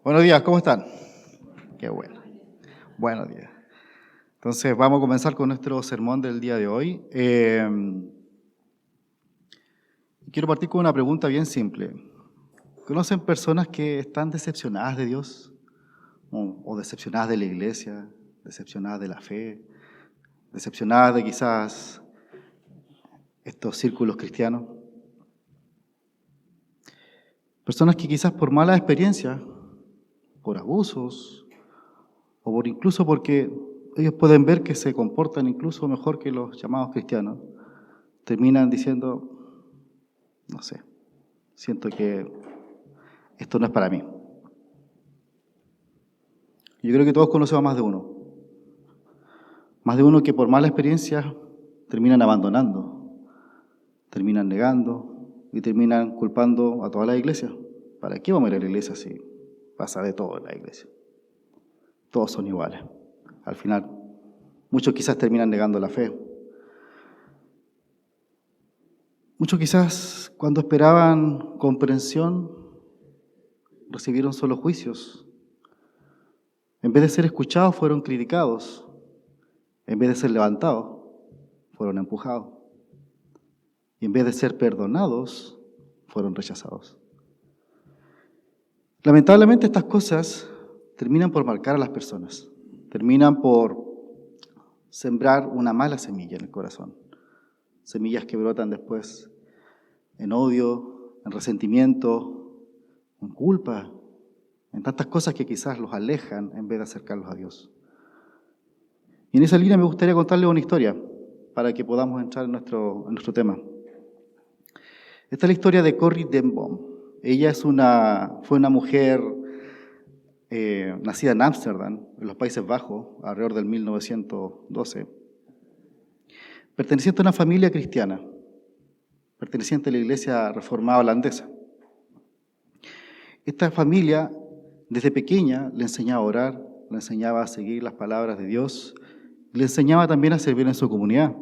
Buenos días, ¿cómo están? Qué bueno. Buenos días. Entonces, vamos a comenzar con nuestro sermón del día de hoy. Quiero partir con una pregunta bien simple. ¿Conocen personas que están decepcionadas de Dios? ¿O decepcionadas de la iglesia? ¿Decepcionadas de la fe? ¿Decepcionadas de quizás estos círculos cristianos? Personas que quizás por malas experiencias, por abusos, o por incluso porque ellos pueden ver que se comportan incluso mejor que los llamados cristianos, terminan diciendo, no sé, siento que esto no es para mí. Yo creo que todos conocemos a más de uno que por mala experiencia terminan abandonando, terminan negando y terminan culpando a toda la iglesia. ¿Para qué vamos a ir a la iglesia si pasa de todo en la iglesia? Todos son iguales. Al final, muchos quizás terminan negando la fe. Muchos quizás cuando esperaban comprensión recibieron solo juicios. En vez de ser escuchados fueron criticados. En vez de ser levantados fueron empujados. Y en vez de ser perdonados fueron rechazados. Lamentablemente estas cosas terminan por marcar a las personas. Terminan por sembrar una mala semilla en el corazón. Semillas que brotan después en odio, en resentimiento, en culpa, en tantas cosas que quizás los alejan en vez de acercarlos a Dios. Y en esa línea me gustaría contarles una historia para que podamos entrar en nuestro tema. Esta es la historia de Corrie ten Boom. Ella fue una mujer nacida en Ámsterdam, en los Países Bajos, alrededor del 1912, perteneciente a una familia cristiana, perteneciente a la Iglesia Reformada Holandesa. Esta familia, desde pequeña, le enseñaba a orar, le enseñaba a seguir las palabras de Dios, le enseñaba también a servir en su comunidad.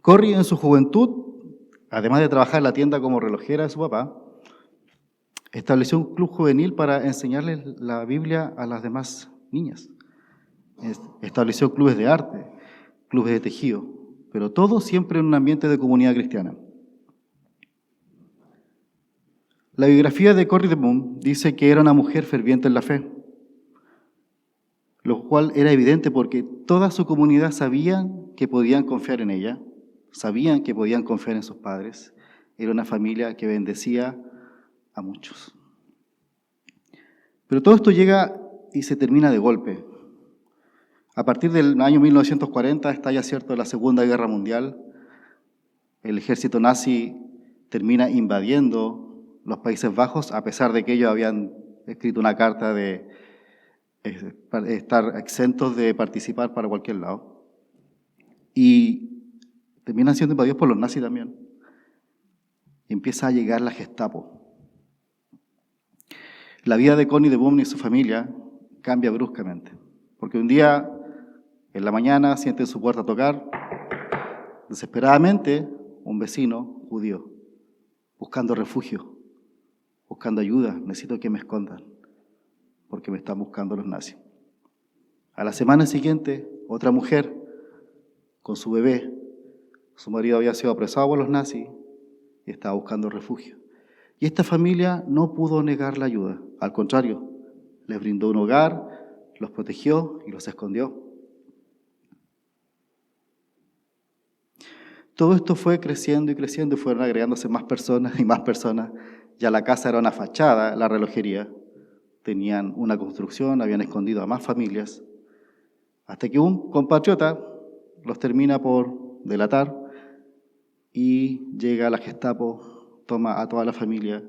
Corrie, en su juventud, además de trabajar en la tienda como relojera de su papá, estableció un club juvenil para enseñarles la Biblia a las demás niñas. Estableció clubes de arte, clubes de tejido, pero todo siempre en un ambiente de comunidad cristiana. La biografía de Corrie ten Boom dice que era una mujer ferviente en la fe, lo cual era evidente porque toda su comunidad sabían que podían confiar en ella, sabían que podían confiar en sus padres. Era una familia que bendecía a muchos. Pero todo esto llega y se termina de golpe. A partir del año 1940 estalla, cierto, la Segunda Guerra Mundial. El ejército nazi termina invadiendo los Países Bajos, a pesar de que ellos habían escrito una carta de estar exentos de participar para cualquier lado. Y terminan siendo invadidos por los nazis también. Y empieza a llegar la Gestapo. La vida de Corrie ten Boom y su familia cambia bruscamente, porque un día, en la mañana, siente en su puerta tocar, desesperadamente, un vecino judío, buscando refugio, buscando ayuda. Necesito que me escondan, porque me están buscando los nazis. A la semana siguiente, otra mujer, con su bebé, su marido había sido apresado por los nazis y estaba buscando refugio. Y esta familia no pudo negar la ayuda, al contrario, les brindó un hogar, los protegió y los escondió. Todo esto fue creciendo y fueron agregándose más personas y más personas. Ya la casa era una fachada, la relojería. Tenían una construcción, habían escondido a más familias, hasta que un compatriota los termina por delatar y llega a la Gestapo, toma a toda la familia,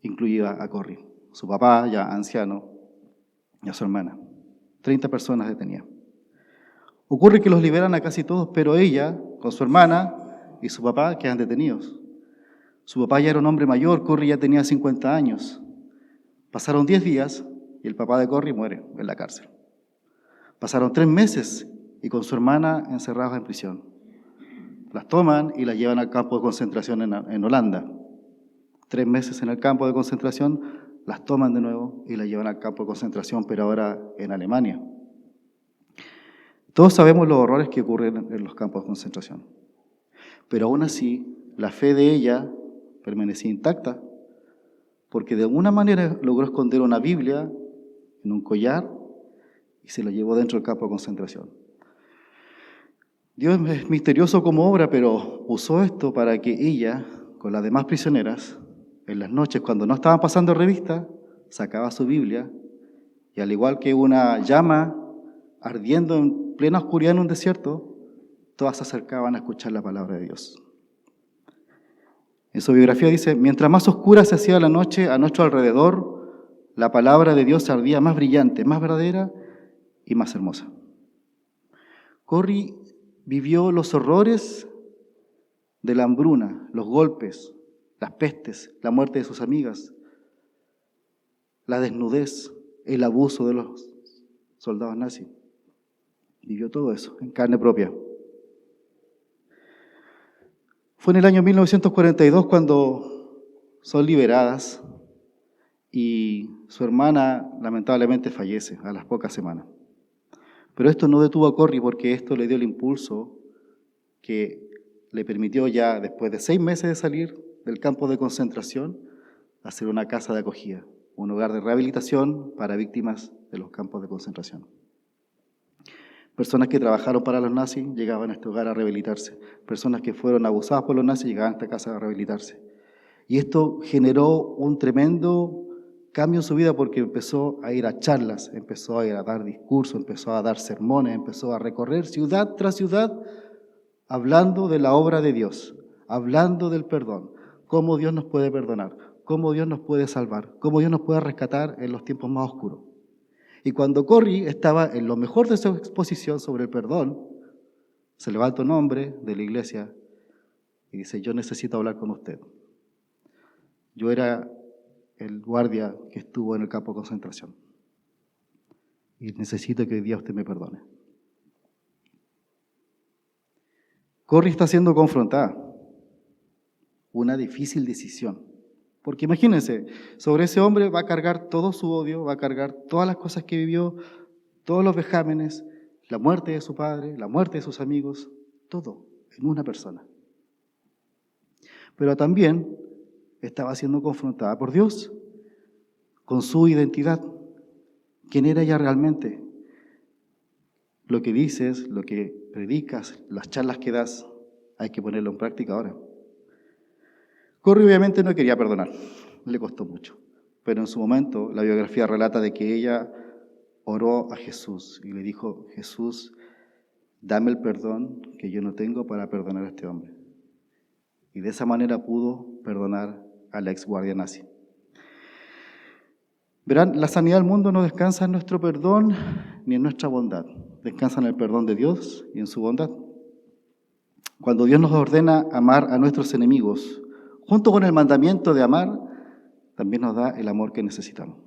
incluida a Corrie, su papá ya anciano y a su hermana. 30 personas detenidas. Ocurre que los liberan a casi todos, pero ella, con su hermana y su papá, quedan detenidos. Su papá ya era un hombre mayor, Corrie ya tenía 50 años. Pasaron 10 días y el papá de Corrie muere en la cárcel. Pasaron 3 meses y con su hermana encerradas en prisión. Las toman y las llevan al campo de concentración en Holanda. 3 meses en el campo de concentración, las toman de nuevo y las llevan al campo de concentración, pero ahora en Alemania. Todos sabemos los horrores que ocurren en los campos de concentración, pero aún así la fe de ella permanecía intacta, porque de alguna manera logró esconder una Biblia en un collar y se la llevó dentro del campo de concentración. Dios es misterioso como obra, pero usó esto para que ella, con las demás prisioneras, en las noches, cuando no estaban pasando revista, sacaba su Biblia y al igual que una llama ardiendo en plena oscuridad en un desierto, todas se acercaban a escuchar la palabra de Dios. En su biografía dice, mientras más oscura se hacía la noche a nuestro alrededor, la palabra de Dios ardía más brillante, más verdadera y más hermosa. Corrie vivió los horrores de la hambruna, los golpes, las pestes, la muerte de sus amigas, la desnudez, el abuso de los soldados nazis. Vivió todo eso en carne propia. Fue en el año 1942 cuando son liberadas y su hermana lamentablemente fallece a las pocas semanas. Pero esto no detuvo a Corrie porque esto le dio el impulso que le permitió ya después de 6 meses de salir del campo de concentración hacer una casa de acogida, un hogar de rehabilitación para víctimas de los campos de concentración. Personas que trabajaron para los nazis llegaban a este hogar a rehabilitarse. Personas que fueron abusadas por los nazis llegaban a esta casa a rehabilitarse. Y esto generó un tremendo cambio en su vida porque empezó a ir a charlas, empezó a ir a dar discursos, empezó a dar sermones, empezó a recorrer ciudad tras ciudad hablando de la obra de Dios, hablando del perdón, cómo Dios nos puede perdonar, cómo Dios nos puede salvar, cómo Dios nos puede rescatar en los tiempos más oscuros. Y cuando Corrie estaba en lo mejor de su exposición sobre el perdón, se levanta un hombre de la iglesia y dice, yo necesito hablar con usted. Yo era el guardia que estuvo en el campo de concentración y necesito que hoy día usted me perdone. Corrie está siendo confrontada. Una difícil decisión. Porque imagínense, sobre ese hombre va a cargar todo su odio, va a cargar todas las cosas que vivió, todos los vejámenes, la muerte de su padre, la muerte de sus amigos, todo en una persona. Pero también estaba siendo confrontada por Dios con su identidad. ¿Quién era ella realmente? Lo que dices, lo que predicas, las charlas que das, hay que ponerlo en práctica ahora. Corrie obviamente no quería perdonar, le costó mucho, pero en su momento la biografía relata de que ella oró a Jesús y le dijo, Jesús, dame el perdón que yo no tengo para perdonar a este hombre. Y de esa manera pudo perdonar a la ex guardia nazi. Verán, la sanidad del mundo no descansa en nuestro perdón ni en nuestra bondad, descansa en el perdón de Dios y en su bondad. Cuando Dios nos ordena amar a nuestros enemigos, junto con el mandamiento de amar, también nos da el amor que necesitamos.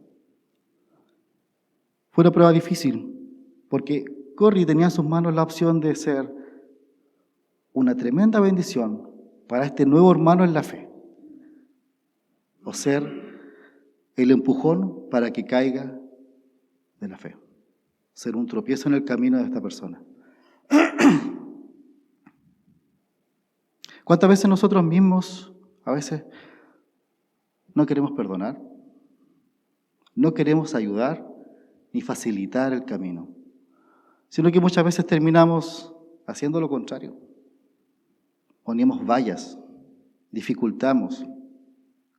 Fue una prueba difícil, porque Corrie tenía en sus manos la opción de ser una tremenda bendición para este nuevo hermano en la fe, o ser el empujón para que caiga de la fe, ser un tropiezo en el camino de esta persona. ¿Cuántas veces nosotros mismos a veces no queremos perdonar, no queremos ayudar ni facilitar el camino, sino que muchas veces terminamos haciendo lo contrario? Ponemos vallas, dificultamos,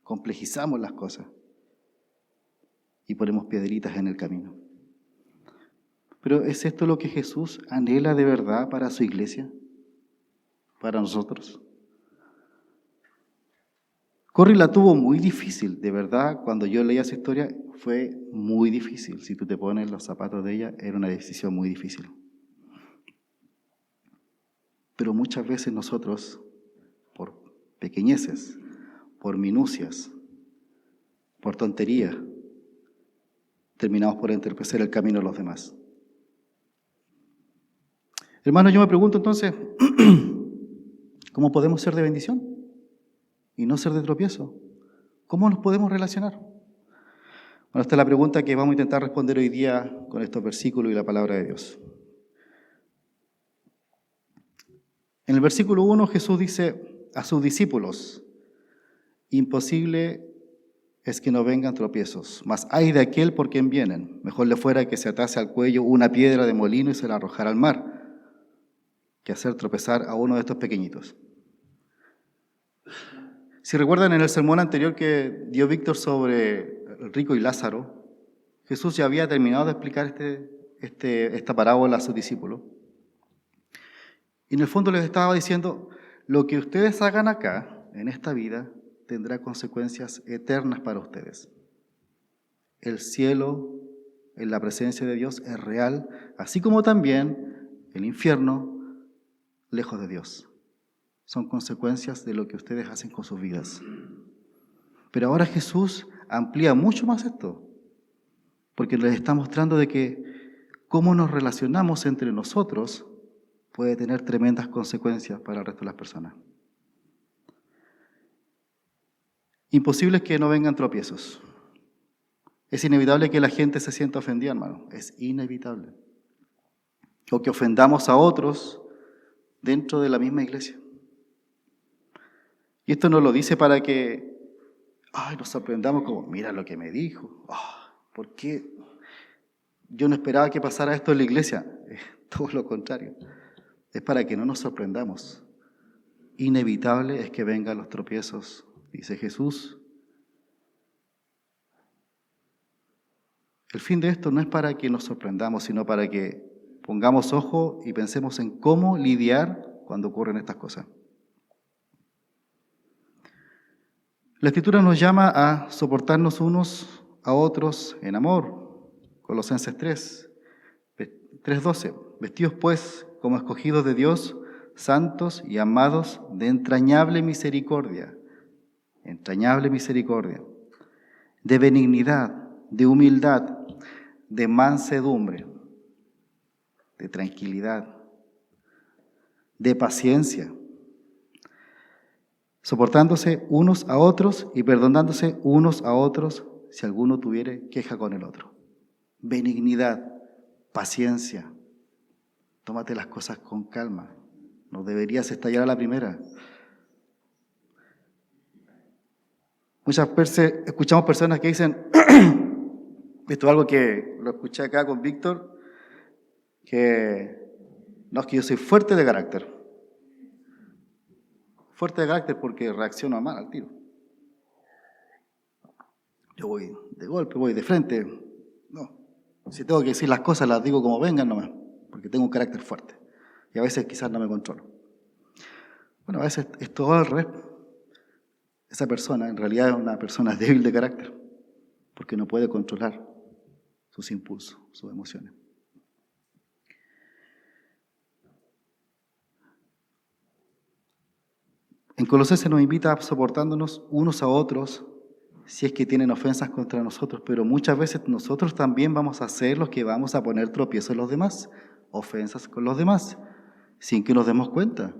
complejizamos las cosas y ponemos piedritas en el camino. Pero ¿es esto lo que Jesús anhela de verdad para su iglesia? ¿Para nosotros? Corrie la tuvo muy difícil, de verdad, cuando yo leía su historia fue muy difícil. Si tú te pones los zapatos de ella, era una decisión muy difícil. Pero muchas veces nosotros, por pequeñeces, por minucias, por tonterías, terminamos por entorpecer el camino de los demás. Hermanos, yo me pregunto entonces, ¿cómo podemos ser de bendición y no ser de tropiezo? ¿Cómo nos podemos relacionar? Bueno, esta es la pregunta que vamos a intentar responder hoy día con estos versículos y la palabra de Dios. En el versículo 1 Jesús dice a sus discípulos: imposible es que no vengan tropiezos, mas ay de aquel por quien vienen. Mejor le fuera que se atase al cuello una piedra de molino y se la arrojara al mar, que hacer tropezar a uno de estos pequeñitos. Si recuerdan en el sermón anterior que dio Víctor sobre el rico y Lázaro, Jesús ya había terminado de explicar esta parábola a sus discípulos. Y en el fondo les estaba diciendo: lo que ustedes hagan acá, en esta vida, tendrá consecuencias eternas para ustedes. El cielo, en la presencia de Dios, es real, así como también el infierno, lejos de Dios. Son consecuencias de lo que ustedes hacen con sus vidas. Pero ahora Jesús amplía mucho más esto, porque les está mostrando de que cómo nos relacionamos entre nosotros puede tener tremendas consecuencias para el resto de las personas. Imposible es que no vengan tropiezos. Es inevitable que la gente se sienta ofendida, hermano. Es inevitable. O que ofendamos a otros dentro de la misma iglesia. Y esto nos lo dice para que nos sorprendamos como: mira lo que me dijo. ¿Por qué? Yo no esperaba que pasara esto en la iglesia. Es todo lo contrario. Es para que no nos sorprendamos. Inevitable es que vengan los tropiezos, dice Jesús. El fin de esto no es para que nos sorprendamos, sino para que pongamos ojo y pensemos en cómo lidiar cuando ocurren estas cosas. La Escritura nos llama a soportarnos unos a otros en amor. Colosenses 3:12. Vestidos pues como escogidos de Dios, santos y amados de entrañable misericordia, de benignidad, de humildad, de mansedumbre, de tranquilidad, de paciencia, soportándose unos a otros y perdonándose unos a otros si alguno tuviere queja con el otro. Benignidad, paciencia. Tómate las cosas con calma. No deberías estallar a la primera. Muchas veces escuchamos personas que dicen, esto es algo que lo escuché acá con Víctor, que no, es que yo soy fuerte de carácter. Fuerte de carácter porque reacciono mal al tiro. Yo voy de golpe, voy de frente. No, si tengo que decir las cosas, las digo como vengan nomás, porque tengo un carácter fuerte. Y a veces quizás no me controlo. Bueno, a veces es todo al revés. Esa persona en realidad es una persona débil de carácter, porque no puede controlar sus impulsos, sus emociones. En Colosenses nos invita a soportándonos unos a otros si es que tienen ofensas contra nosotros, pero muchas veces nosotros también vamos a ser los que vamos a poner tropiezos en los demás, ofensas con los demás, sin que nos demos cuenta.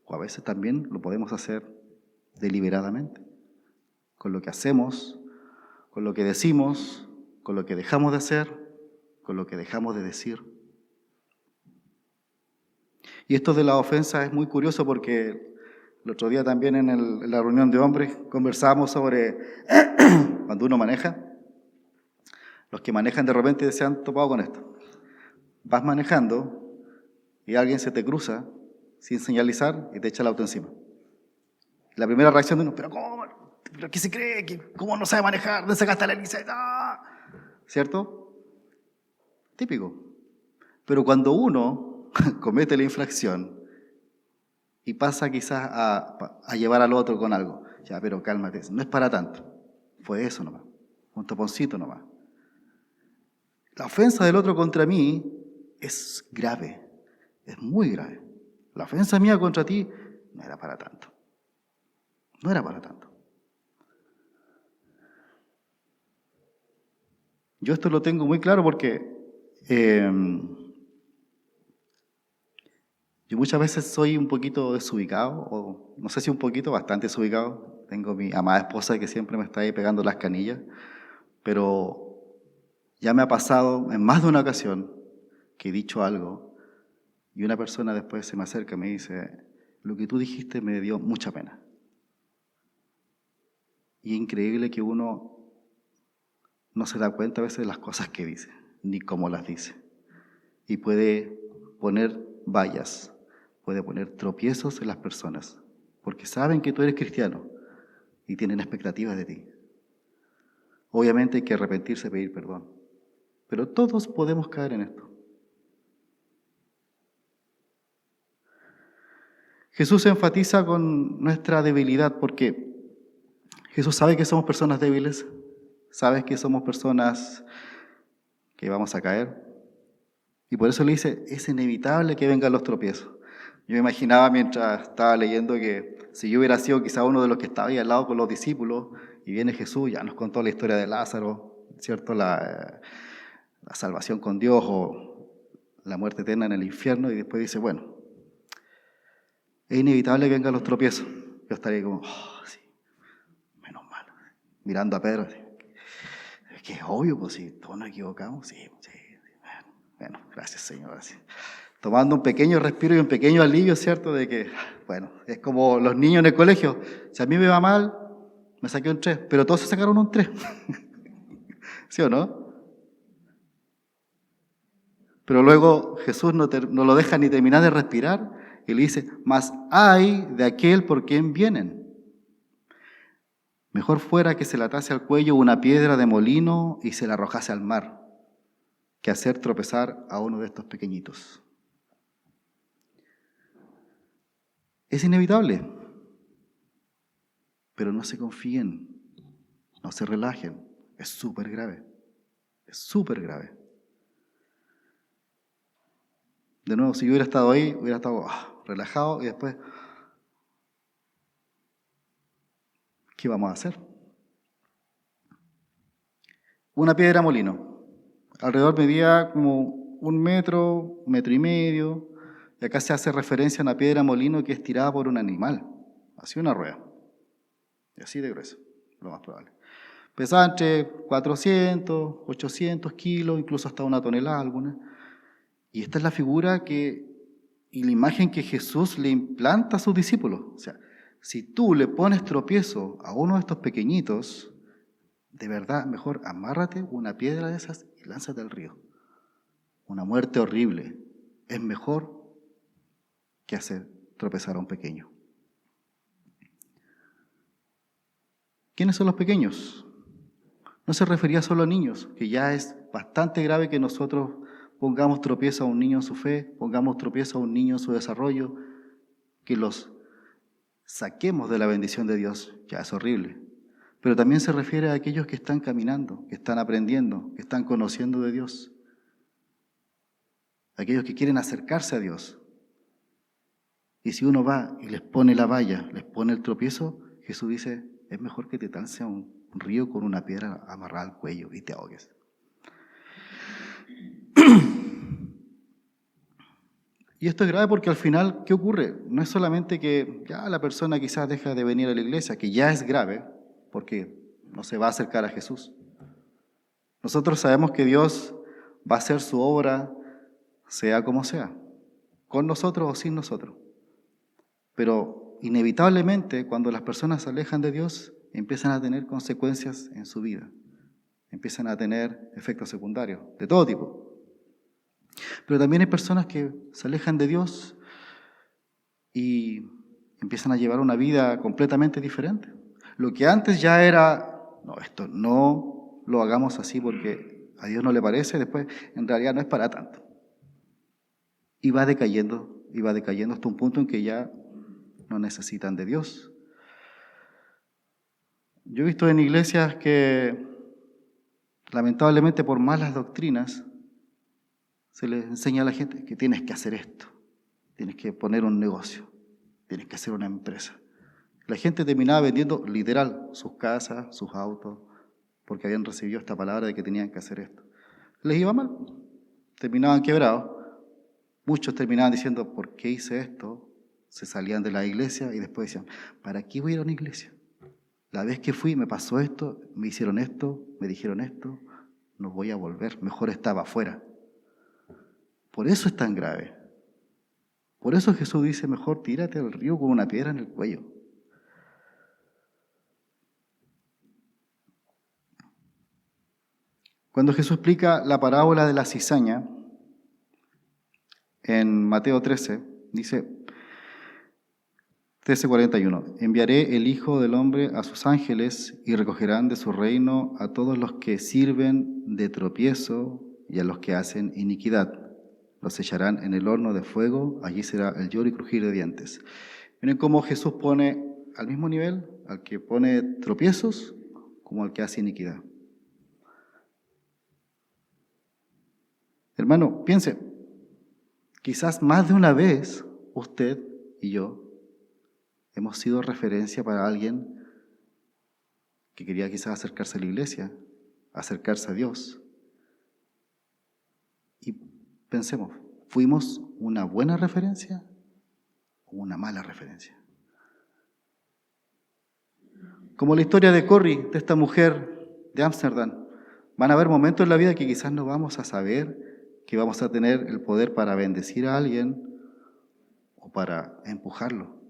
O a veces también lo podemos hacer deliberadamente, con lo que hacemos, con lo que decimos, con lo que dejamos de hacer, con lo que dejamos de decir. Y esto de la ofensa es muy curioso porque el otro día también en la reunión de hombres conversábamos sobre cuando uno maneja. Los que manejan de repente se han topado con esto. Vas manejando y alguien se te cruza sin señalizar y te echa el auto encima. La primera reacción de uno: ¿pero cómo? ¿Pero qué se cree? ¿Cómo no sabe manejar? ¿Dónde sacaste la licencia? ¿Cierto? Típico. Pero cuando uno comete la infracción y pasa quizás a llevar al otro con algo, ya, pero cálmate, no es para tanto. Fue eso nomás, un taponcito nomás. La ofensa del otro contra mí es grave, es muy grave. La ofensa mía contra ti no era para tanto. No era para tanto. Yo esto lo tengo muy claro porque yo muchas veces soy un poquito desubicado, o no sé si un poquito, bastante desubicado. Tengo mi amada esposa que siempre me está ahí pegando las canillas, pero Ya me ha pasado en más de una ocasión que he dicho algo y una persona después se me acerca y me dice, lo que tú dijiste me dio mucha pena. Y es increíble que uno no se da cuenta a veces de las cosas que dice, ni cómo las dice. Y puede poner vallas, puede poner tropiezos en las personas, porque saben que tú eres cristiano y tienen expectativas de ti. Obviamente hay que arrepentirse y pedir perdón, pero todos podemos caer en esto. Jesús enfatiza con nuestra debilidad porque Jesús sabe que somos personas débiles, sabe que somos personas que vamos a caer, y por eso le dice, es inevitable que vengan los tropiezos. Yo me imaginaba mientras estaba leyendo que si yo hubiera sido quizá uno de los que estaba ahí al lado con los discípulos, y viene Jesús, ya nos contó la historia de Lázaro, ¿cierto? La salvación con Dios o la muerte eterna en el infierno, y después dice, bueno, es inevitable que vengan los tropiezos. Yo estaría como, oh, sí, menos mal, mirando a Pedro, es que es obvio, pues si todos nos equivocamos, sí. Bueno, gracias Señor, gracias. Tomando un pequeño respiro y un pequeño alivio, ¿cierto? De que, bueno, es como los niños en el colegio. Si a mí me va mal, me saqué un 3, pero todos se sacaron un 3. ¿Sí o no? Pero luego Jesús no lo deja ni terminar de respirar y le dice, mas ay de aquel por quien vienen. Mejor fuera que se le atase al cuello una piedra de molino y se la arrojase al mar, que hacer tropezar a uno de estos pequeñitos. Es inevitable, pero no se confíen, no se relajen, es súper grave, es súper grave. De nuevo, si yo hubiera estado ahí, hubiera estado relajado y después, ¿qué vamos a hacer? Una piedra molino, alrededor medía como 1 metro, 1,5 metros, y acá se hace referencia a una piedra molino que es tirada por un animal, así una rueda, y así de grueso, lo más probable. Pesaba entre 400, 800 kilos, incluso hasta 1 tonelada alguna. Y esta es la figura y la imagen que Jesús le implanta a sus discípulos. O sea, si tú le pones tropiezo a uno de estos pequeñitos, de verdad, mejor amárrate una piedra de esas y lánzate al río. Una muerte horrible es mejor que hacer tropezar a un pequeño. ¿Quiénes son los pequeños? No se refería solo a niños, que ya es bastante grave que nosotros pongamos tropiezo a un niño en su fe, pongamos tropiezo a un niño en su desarrollo, que los saquemos de la bendición de Dios, ya es horrible. Pero también se refiere a aquellos que están caminando, que están aprendiendo, que están conociendo de Dios. Aquellos que quieren acercarse a Dios. Y si uno va y les pone la valla, les pone el tropiezo, Jesús dice, es mejor que te lances a un río con una piedra amarrada al cuello y te ahogues. Y esto es grave porque al final, ¿qué ocurre? No es solamente que ya la persona quizás deja de venir a la iglesia, que ya es grave, porque no se va a acercar a Jesús. Nosotros sabemos que Dios va a hacer su obra, sea como sea, con nosotros o sin nosotros. Pero inevitablemente, cuando las personas se alejan de Dios, empiezan a tener consecuencias en su vida. Empiezan a tener efectos secundarios, de todo tipo. Pero también hay personas que se alejan de Dios y empiezan a llevar una vida completamente diferente. Lo que antes ya era, no, esto no lo hagamos así porque a Dios no le parece, después en realidad no es para tanto. Y va decayendo hasta un punto en que ya no necesitan de Dios. Yo he visto en iglesias que lamentablemente por malas doctrinas se les enseña a la gente que tienes que hacer esto, tienes que poner un negocio, tienes que hacer una empresa. La gente terminaba vendiendo literal sus casas, sus autos, porque habían recibido esta palabra de que tenían que hacer esto. Les iba mal, terminaban quebrados. Muchos terminaban diciendo, ¿por qué hice esto? Se salían de la iglesia y después decían, ¿para qué voy a ir a una iglesia? La vez que fui me pasó esto, me hicieron esto, me dijeron esto, no voy a volver, mejor estaba afuera. Por eso es tan grave. Por eso Jesús dice, mejor tírate al río con una piedra en el cuello. Cuando Jesús explica la parábola de la cizaña, en Mateo 13, dice 13:41, enviaré el Hijo del Hombre a sus ángeles y recogerán de su reino a todos los que sirven de tropiezo y a los que hacen iniquidad. Los echarán en el horno de fuego, allí será el lloro y crujir de dientes. Miren cómo Jesús pone al mismo nivel al que pone tropiezos como al que hace iniquidad. Hermano, piense, quizás más de una vez usted y yo hemos sido referencia para alguien que quería quizás acercarse a la iglesia, acercarse a Dios. Y pensemos, ¿fuimos una buena referencia o una mala referencia? Como la historia de Corrie, de esta mujer de Ámsterdam, van a haber momentos en la vida que quizás no vamos a saber que vamos a tener el poder para bendecir a alguien o para empujarlo.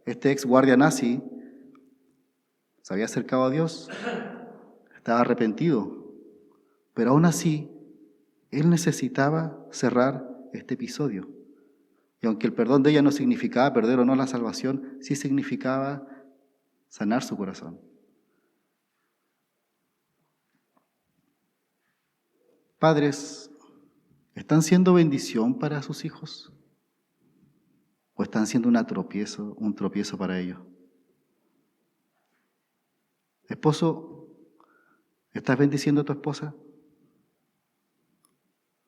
Este ex guardia nazi se había acercado a Dios, estaba arrepentido, pero aún así, él necesitaba cerrar este episodio. Y aunque el perdón de ella no significaba perder o no la salvación, sí significaba sanar su corazón. Padres, ¿están siendo bendición para sus hijos? ¿O están siendo un tropiezo para ellos? Esposo, ¿estás bendiciendo a tu esposa?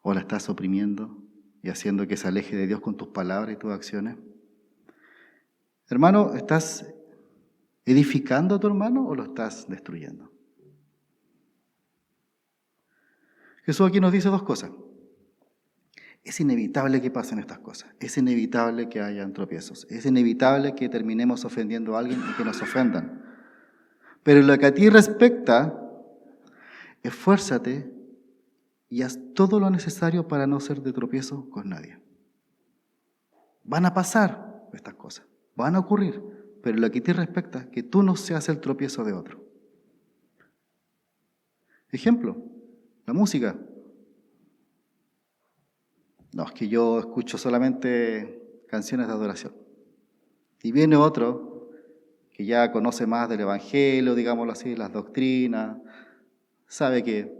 ¿O la estás oprimiendo y haciendo que se aleje de Dios con tus palabras y tus acciones? Hermano, ¿estás edificando a tu hermano o lo estás destruyendo? Jesús aquí nos dice dos cosas. Es inevitable que pasen estas cosas. Es inevitable que hayan tropiezos. Es inevitable que terminemos ofendiendo a alguien y que nos ofendan. Pero en lo que a ti respecta, esfuérzate y haz todo lo necesario para no ser de tropiezo con nadie. Van a pasar estas cosas, van a ocurrir, pero en lo que a ti respecta, que tú no seas el tropiezo de otro. Ejemplo, la música. No, es que yo escucho solamente canciones de adoración. Y viene otro que ya conoce más del Evangelio, digámoslo así, las doctrinas, sabe que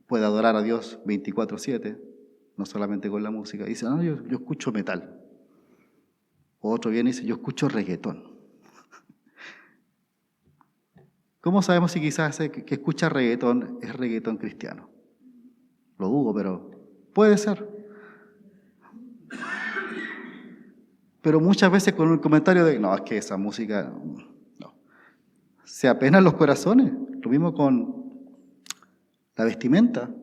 puede adorar a Dios 24/7, no solamente con la música. Y dice, no, yo escucho metal. O otro viene y dice, yo escucho reggaetón. ¿Cómo sabemos si quizás ese que escucha reggaetón es reggaetón cristiano? Lo dudo, pero puede ser. Pero muchas veces con un comentario de, no, es que esa música, no. Se apenan los corazones. Lo mismo con la vestimenta.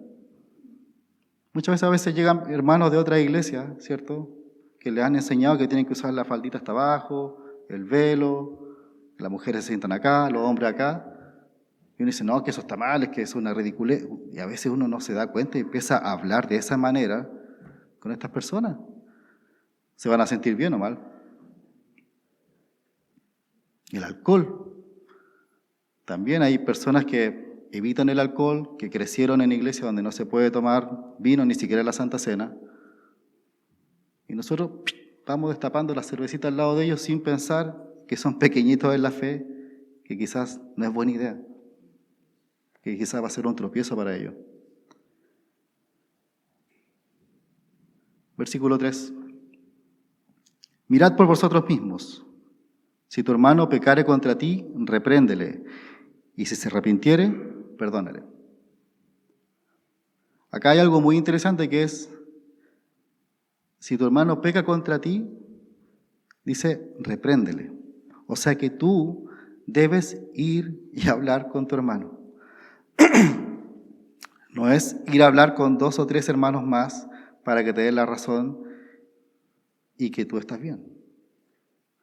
Muchas veces llegan hermanos de otra iglesia, ¿cierto? Que les han enseñado que tienen que usar la faldita hasta abajo, el velo, las mujeres se sientan acá, los hombres acá. Y uno dice, no, que eso está mal, es que es una ridiculez. Y a veces uno no se da cuenta y empieza a hablar de esa manera con estas personas. ¿Se van a sentir bien o mal? El alcohol. También hay personas que evitan el alcohol, que crecieron en iglesias donde no se puede tomar vino, ni siquiera la Santa Cena. Y nosotros vamos destapando la cervecita al lado de ellos sin pensar que son pequeñitos en la fe, que quizás no es buena idea, que quizás va a ser un tropiezo para ellos. Versículo 3. Mirad por vosotros mismos. Si tu hermano pecare contra ti, repréndele, y si se arrepintiere, perdónale. Acá hay algo muy interesante que es, si tu hermano peca contra ti, dice, repréndele. O sea que tú debes ir y hablar con tu hermano. No es ir a hablar con 2 o 3 hermanos más para que te den la razón y que tú estás bien.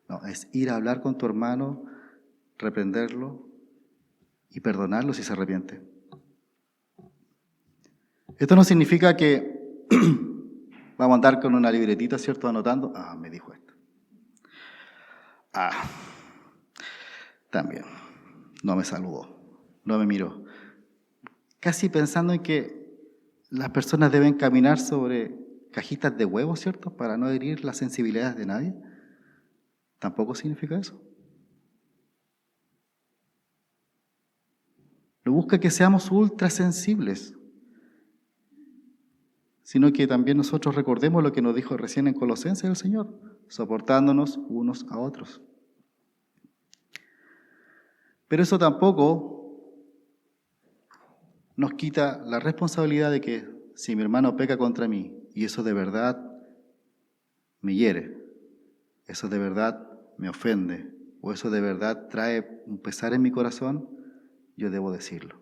No, es ir a hablar con tu hermano, reprenderlo y perdonarlo si se arrepiente. Esto no significa que vamos a andar con una libretita, ¿cierto? Anotando. Me dijo esto. También. No me saludó. No me miró. Casi pensando en que las personas deben caminar sobre cajitas de huevos, ¿cierto? Para no herir las sensibilidades de nadie. Tampoco significa eso. No busca que seamos ultra sensibles, sino que también nosotros recordemos lo que nos dijo recién en Colosenses el Señor, soportándonos unos a otros. Pero eso tampoco nos quita la responsabilidad de que si mi hermano peca contra mí y eso de verdad me hiere, eso de verdad me ofende o eso de verdad trae un pesar en mi corazón, yo debo decirlo.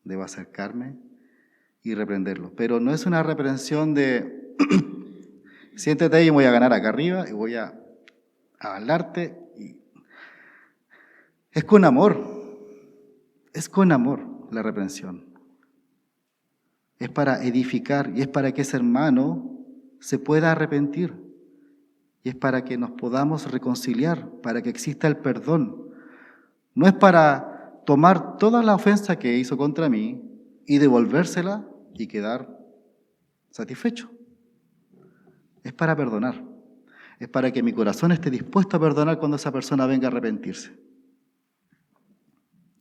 Debo acercarme y reprenderlo. Pero no es una reprensión de siéntate ahí y voy a ganar acá arriba y voy a hablarte. Es con amor la reprensión. Es para edificar y es para que ese hermano se pueda arrepentir. Y es para que nos podamos reconciliar, para que exista el perdón. No es para tomar toda la ofensa que hizo contra mí y devolvérsela y quedar satisfecho. Es para perdonar. Es para que mi corazón esté dispuesto a perdonar cuando esa persona venga a arrepentirse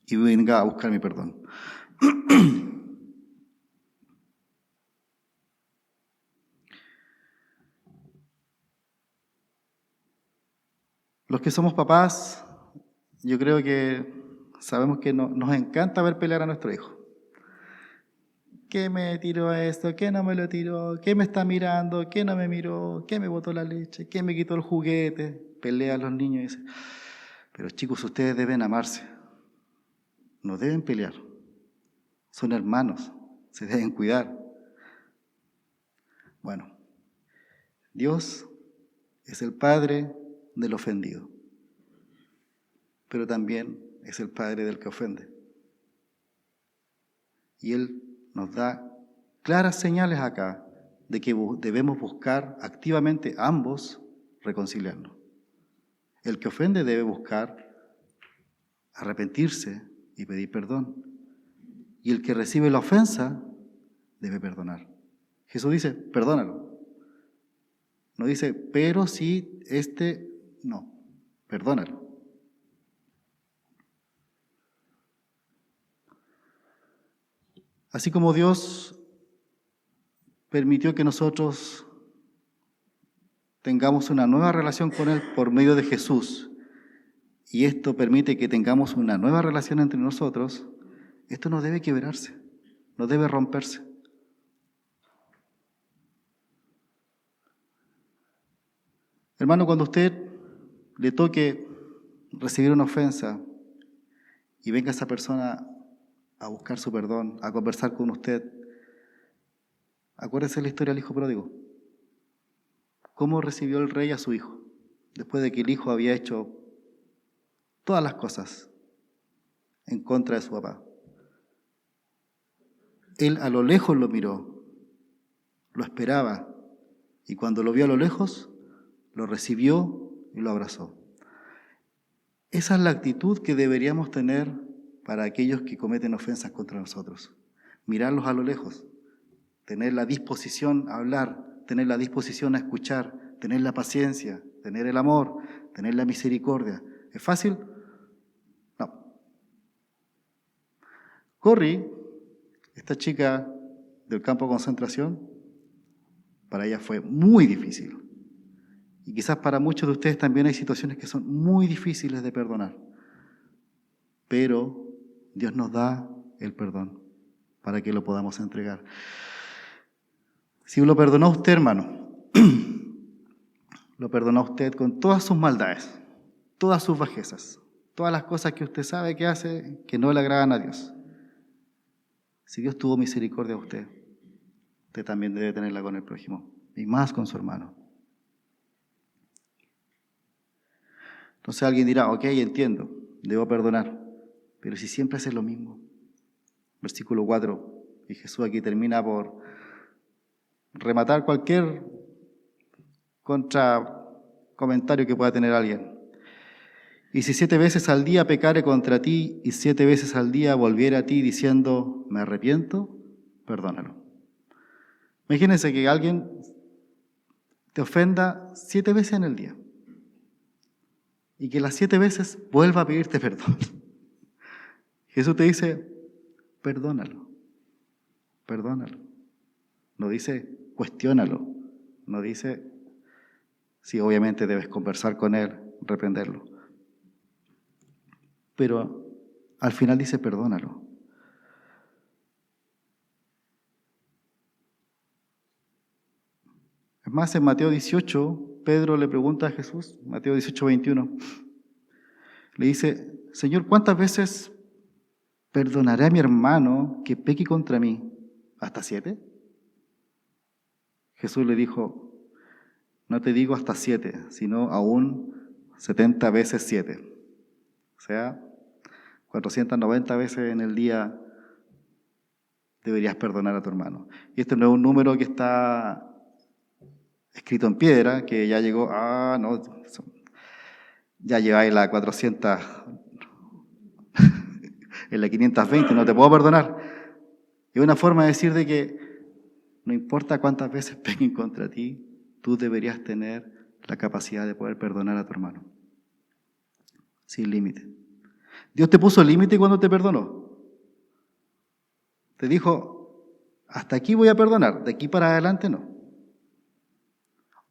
y venga a buscar mi perdón. Los que somos papás, yo creo que sabemos que nos encanta ver pelear a nuestro hijo. ¿Qué me tiró esto? ¿Qué no me lo tiró? ¿Qué me está mirando? ¿Qué no me miró? ¿Qué me botó la leche? ¿Qué me quitó el juguete? Pelean los niños y dicen, pero chicos, ustedes deben amarse. No deben pelear. Son hermanos. Se deben cuidar. Bueno, Dios es el Padre del ofendido, pero también es el Padre del que ofende. Y Él nos da claras señales acá de que debemos buscar activamente ambos reconciliarnos. El que ofende debe buscar arrepentirse y pedir perdón. Y el que recibe la ofensa debe perdonar. Jesús dice, perdónalo. No dice, pero si no, perdónalo. Así como Dios permitió que nosotros tengamos una nueva relación con Él por medio de Jesús, y esto permite que tengamos una nueva relación entre nosotros, esto no debe quebrarse, no debe romperse. Hermano, cuando usted le toque recibir una ofensa y venga esa persona a buscar su perdón, a conversar con usted, acuérdese la historia del hijo pródigo. ¿Cómo recibió el rey a su hijo? Después de que el hijo había hecho todas las cosas en contra de su papá. Él a lo lejos lo miró, lo esperaba, y cuando lo vio a lo lejos, lo recibió y lo abrazó. Esa es la actitud que deberíamos tener para aquellos que cometen ofensas contra nosotros. Mirarlos a lo lejos, tener la disposición a hablar, tener la disposición a escuchar, tener la paciencia, tener el amor, tener la misericordia. ¿Es fácil? No. Corrie, esta chica del campo de concentración, para ella fue muy difícil. Y quizás para muchos de ustedes también hay situaciones que son muy difíciles de perdonar. Pero Dios nos da el perdón para que lo podamos entregar. Si lo perdonó usted, hermano, lo perdonó usted con todas sus maldades, todas sus bajezas, todas las cosas que usted sabe que hace que no le agradan a Dios. Si Dios tuvo misericordia a usted, usted también debe tenerla con el prójimo y más con su hermano. Entonces alguien dirá, ok, entiendo, debo perdonar, pero si siempre haces lo mismo. Versículo 4, Y Jesús aquí termina por rematar cualquier comentario que pueda tener alguien. Y si 7 veces al día pecare contra ti y 7 veces al día volviere a ti diciendo, me arrepiento, perdónalo. Imagínense que alguien te ofenda 7 veces en el día y que las 7 veces vuelva a pedirte perdón. Jesús te dice, perdónalo, perdónalo. No dice, cuestiónalo. No dice, sí, obviamente debes conversar con él, reprenderlo. Pero al final dice, perdónalo. Es más, en Mateo 18, Pedro le pregunta a Jesús, Mateo 18, 21, le dice, Señor, ¿cuántas veces perdonaré a mi hermano que peque contra mí? ¿Hasta 7? Jesús le dijo, no te digo hasta 7, sino aún 70 veces 7. O sea, 490 veces en el día deberías perdonar a tu hermano. Y este no es un número que está escrito en piedra, que ya llegó, no, ya lleváis la 400, en la 520, no te puedo perdonar. Es una forma de decir de que no importa cuántas veces peguen contra ti, tú deberías tener la capacidad de poder perdonar a tu hermano. Sin límite. Dios te puso límite cuando te perdonó. Te dijo, hasta aquí voy a perdonar, de aquí para adelante no.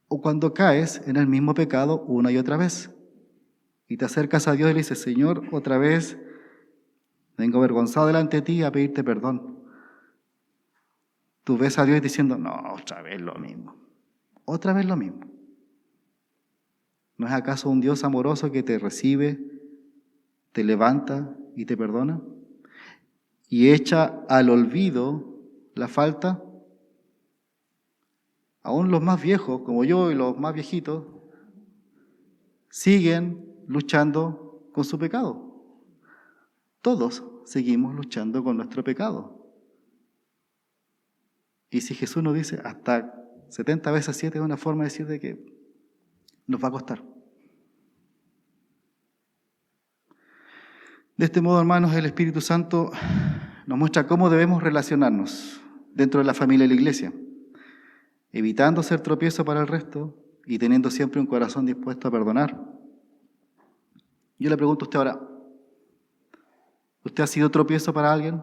O cuando caes en el mismo pecado una y otra vez y te acercas a Dios y le dices, Señor, otra vez vengo avergonzado delante de ti a pedirte perdón. Tú ves a Dios diciendo, no, otra vez lo mismo. Otra vez lo mismo. ¿No es acaso un Dios amoroso que te recibe, te levanta y te perdona? Y echa al olvido la falta. Aún los más viejos, como yo y los más viejitos, siguen luchando con su pecado. Todos seguimos luchando con nuestro pecado. Y si Jesús nos dice hasta 70 veces 7 es una forma de decir de que nos va a costar. De este modo, hermanos, el Espíritu Santo nos muestra cómo debemos relacionarnos dentro de la familia y la iglesia, evitando ser tropiezo para el resto y teniendo siempre un corazón dispuesto a perdonar. Yo le pregunto a usted ahora, ¿usted ha sido tropiezo para alguien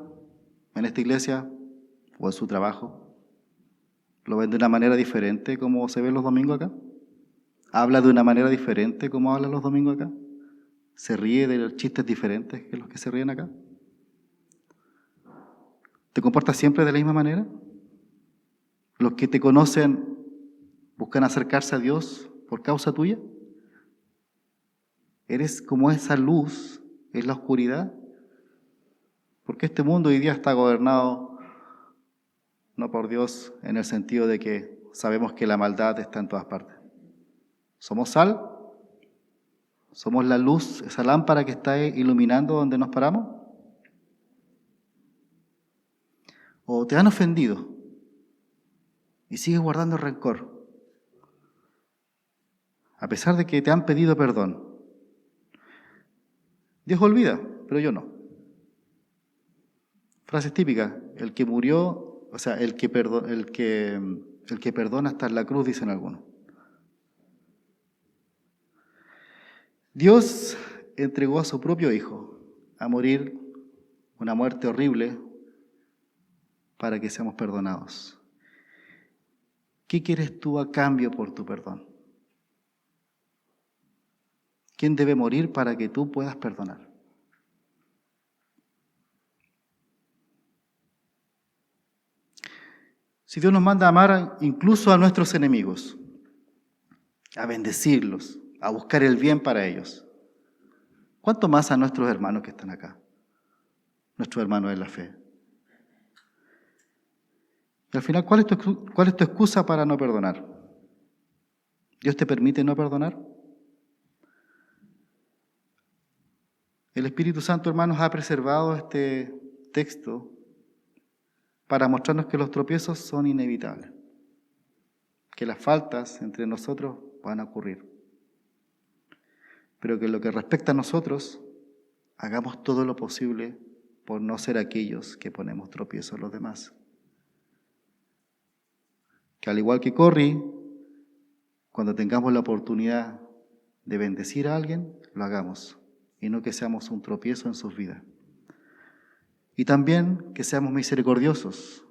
en esta iglesia o en su trabajo? ¿Lo ven de una manera diferente como se ve los domingos acá? ¿Habla de una manera diferente como habla los domingos acá? ¿Se ríe de los chistes diferentes que los que se ríen acá? ¿Te comportas siempre de la misma manera? ¿Los que te conocen buscan acercarse a Dios por causa tuya? ¿Eres como esa luz en la oscuridad? Porque este mundo hoy día está gobernado no por Dios en el sentido de que sabemos que la maldad está en todas partes. ¿Somos sal? ¿Somos la luz, esa lámpara que está iluminando donde nos paramos? ¿O te han ofendido y sigues guardando rencor? A pesar de que te han pedido perdón. Dios olvida, pero yo no. Frases típicas, el que murió, o sea, el que perdona está en la cruz, dicen algunos. Dios entregó a su propio Hijo a morir una muerte horrible para que seamos perdonados. ¿Qué quieres tú a cambio por tu perdón? ¿Quién debe morir para que tú puedas perdonar? Si Dios nos manda a amar incluso a nuestros enemigos, a bendecirlos, a buscar el bien para ellos, ¿cuánto más a nuestros hermanos que están acá? Nuestros hermanos de la fe. Y al final, ¿cuál es tu excusa para no perdonar? ¿Dios te permite no perdonar? El Espíritu Santo, hermanos, ha preservado este texto para mostrarnos que los tropiezos son inevitables, que las faltas entre nosotros van a ocurrir, pero que en lo que respecta a nosotros, hagamos todo lo posible por no ser aquellos que ponemos tropiezos a los demás. Que al igual que Corrie, cuando tengamos la oportunidad de bendecir a alguien, lo hagamos, y no que seamos un tropiezo en sus vidas. Y también que seamos misericordiosos,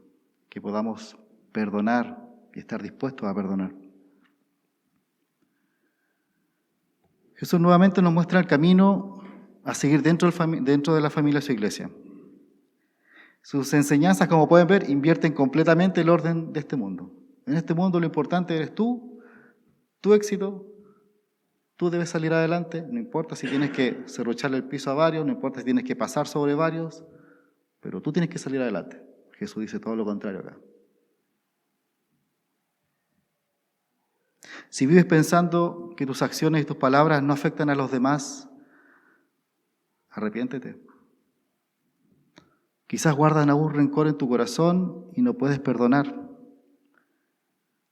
que podamos perdonar y estar dispuestos a perdonar. Jesús nuevamente nos muestra el camino a seguir dentro de la familia de su iglesia. Sus enseñanzas, como pueden ver, invierten completamente el orden de este mundo. En este mundo lo importante eres tú, tu éxito, tú debes salir adelante, no importa si tienes que serrucharle el piso a varios, no importa si tienes que pasar sobre varios, pero tú tienes que salir adelante. Jesús dice todo lo contrario acá. Si vives pensando que tus acciones y tus palabras no afectan a los demás, arrepiéntete. Quizás guardan aún rencor en tu corazón y no puedes perdonar.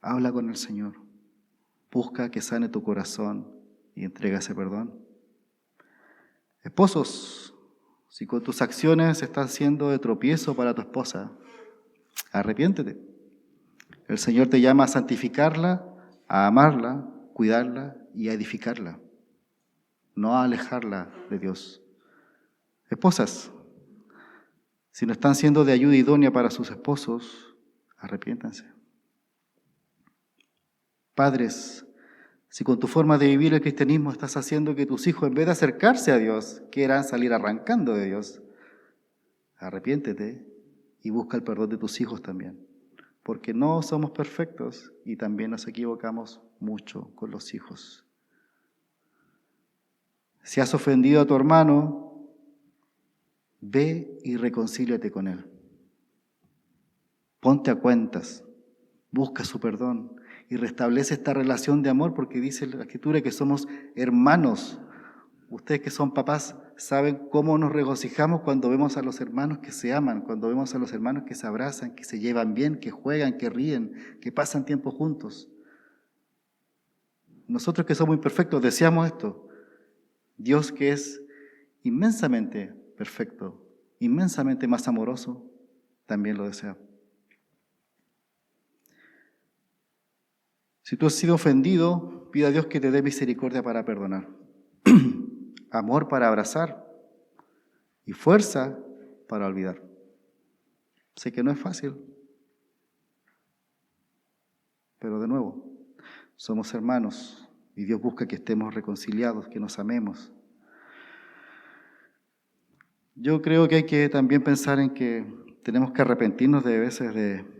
Habla con el Señor. Busca que sane tu corazón y entrega ese perdón. Esposos, si con tus acciones estás siendo de tropiezo para tu esposa, arrepiéntete. El Señor te llama a santificarla, a amarla, cuidarla y a edificarla, no a alejarla de Dios. Esposas, si no están siendo de ayuda idónea para sus esposos, arrepiéntanse. Padres, si con tu forma de vivir el cristianismo estás haciendo que tus hijos, en vez de acercarse a Dios, quieran salir arrancando de Dios, arrepiéntete y busca el perdón de tus hijos también. Porque no somos perfectos y también nos equivocamos mucho con los hijos. Si has ofendido a tu hermano, ve y reconcíliate con él. Ponte a cuentas, busca su perdón y restablece esta relación de amor, porque dice la Escritura que somos hermanos. Ustedes que son papás saben cómo nos regocijamos cuando vemos a los hermanos que se aman, cuando vemos a los hermanos que se abrazan, que se llevan bien, que juegan, que ríen, que pasan tiempo juntos. Nosotros que somos imperfectos deseamos esto. Dios, que es inmensamente perfecto, inmensamente más amoroso, también lo desea. Si tú has sido ofendido, pide a Dios que te dé misericordia para perdonar, amor para abrazar y fuerza para olvidar. Sé que no es fácil, pero de nuevo, somos hermanos y Dios busca que estemos reconciliados, que nos amemos. Yo creo que hay que también pensar en que tenemos que arrepentirnos de veces de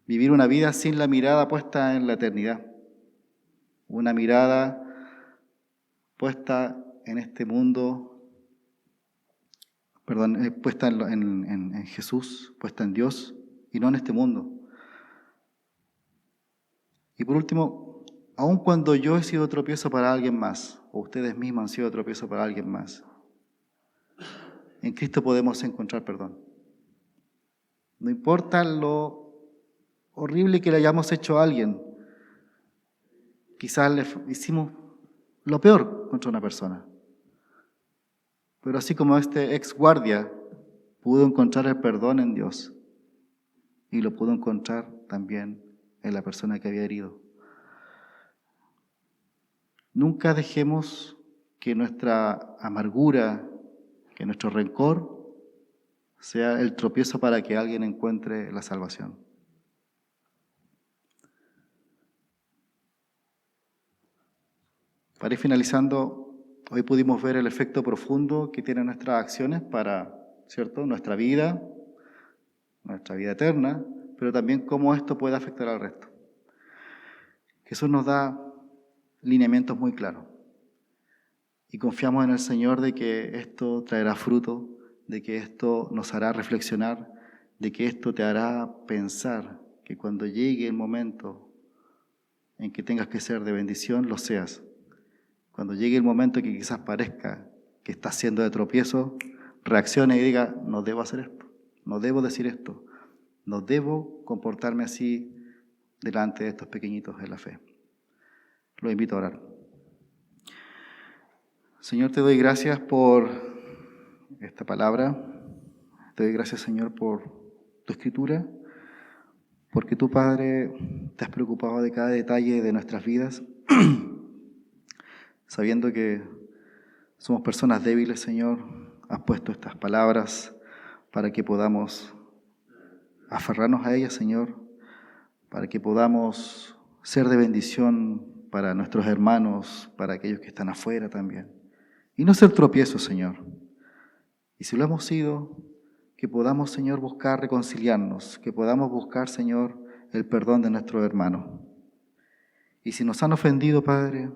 vivir una vida sin la mirada puesta en la eternidad, una mirada puesta en este mundo, puesta en Jesús, puesta en Dios y no en este mundo. Y por último, aun cuando yo he sido tropiezo para alguien más, o ustedes mismos han sido tropiezo para alguien más, en Cristo podemos encontrar perdón. No importa lo horrible que le hayamos hecho a alguien, quizás le hicimos lo peor contra una persona. Pero así como este ex guardia pudo encontrar el perdón en Dios y lo pudo encontrar también en la persona que había herido. Nunca dejemos que nuestra amargura, que nuestro rencor sea el tropiezo para que alguien encuentre la salvación. Para ir finalizando, hoy pudimos ver el efecto profundo que tienen nuestras acciones para, ¿cierto?, nuestra vida eterna, pero también cómo esto puede afectar al resto. Jesús nos da lineamientos muy claros y confiamos en el Señor de que esto traerá fruto, de que esto nos hará reflexionar, de que esto te hará pensar que cuando llegue el momento en que tengas que ser de bendición, lo seas. Cuando llegue el momento que quizás parezca que estás siendo de tropiezo, reaccione y diga, no debo hacer esto, no debo decir esto, No debo comportarme así delante de estos pequeñitos de la fe. Los invito a orar. Señor, te doy gracias por esta palabra. Te doy gracias, Señor, por tu escritura, porque tú, Padre, te has preocupado de cada detalle de nuestras vidas, sabiendo que somos personas débiles, Señor. Has puesto estas palabras para que podamos aferrarnos a ellas, Señor, para que podamos ser de bendición para nuestros hermanos, para aquellos que están afuera también. Y no ser tropiezos, Señor. Y si lo hemos sido, que podamos, Señor, buscar reconciliarnos, que podamos buscar, Señor, el perdón de nuestros hermanos. Y si nos han ofendido, Padre,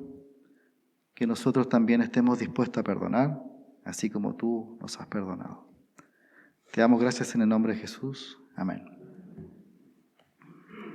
que nosotros también estemos dispuestos a perdonar, así como tú nos has perdonado. Te damos gracias en el nombre de Jesús. Amén.